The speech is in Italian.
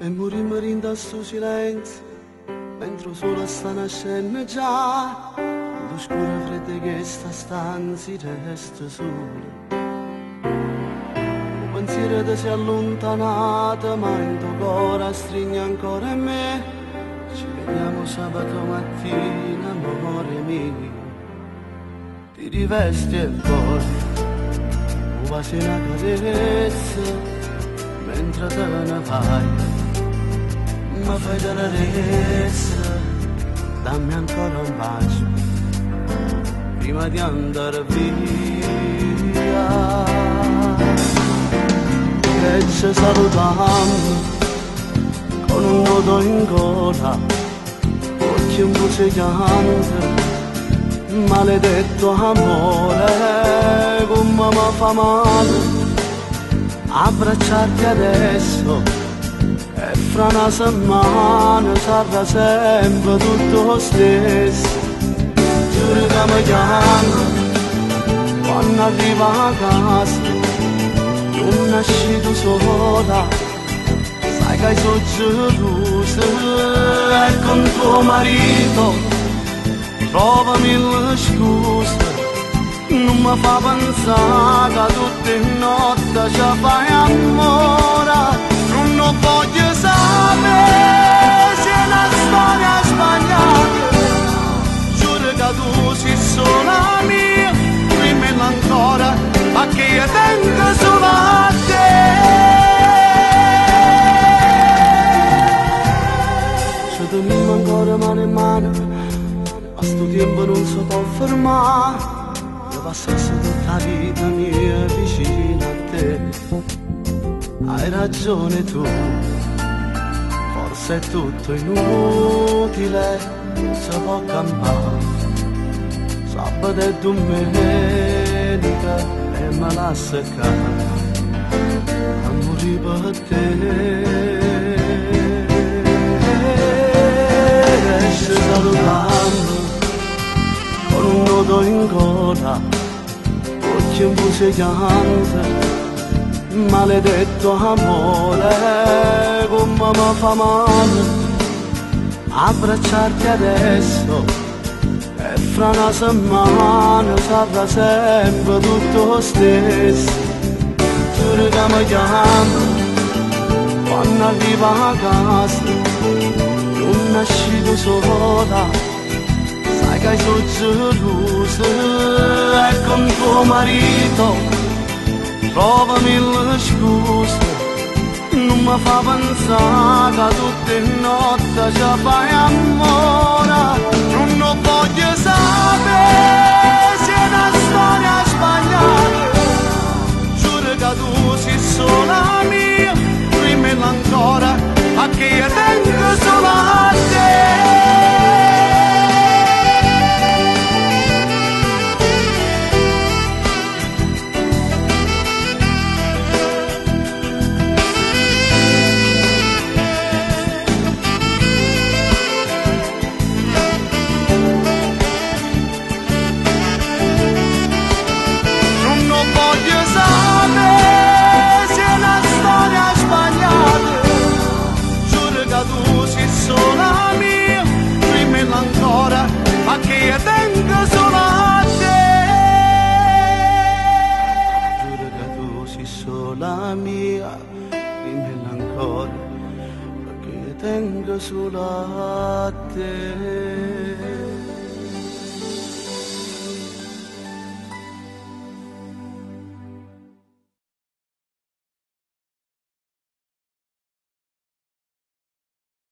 E morimmo in sto silenzio, mentre il sole sta nascendo già, l'oscura fredda che sta stanza resta sola. Il pensiero ti si è allontanato, ma in tuo cuore stringe ancora in me. Ci vediamo sabato mattina, amore mio. Ti rivesti e poi quasi una carezza, mentre te ne vai. Ma fai tenerezza, dammi ancora un bacio prima di andare via. E ci salutiamo con un nodo in gola, occhi un po' segante, maledetto amore, come mi fa male abbracciarti adesso. E fra una settimana sarà sempre tutto lo stesso. Giuro che mi chiama quando arriva a casa, non nasci tu sola, sai che sono gelosa. E con tuo marito trova mille scuse, non mi fa pensare che tutte le notti ci fai amore. Non voglio sapere se è una storia sbagliata, giuro che tu sei sola mia, rimmelo ancora, ma che io tengo solo a te. Ci teniamo ancora mano in mano, a sto tempo non si può fermare, io passasse tutta la vita mia vicino a te. Hai ragione tu, forse è tutto inutile, si può campare, sabato e domenica e me la seccare, a morire per te. Esce salutando, con un nodo in gola, occhi un po' segante, maledetto amore, come mi fa male abbracciarti adesso. E fra una settimana sarà sempre tutto lo stesso. Giuro che mi chiama quando arriva a casa, non nasci tu sola, sai che sono gelosa. E con tuo marito trova mille scuse, non mi fa pensare che tutte le notti ci fai amore. Non voglio sapere se è una storia sbagliata, giuro che tu sei sola mia, rimmelo ancora, ma che io tengo solo a te. Ma che io tengo solo a te. Giuro che tu sei sola mia, rimmelo ancora, ma che io tengo solo a te.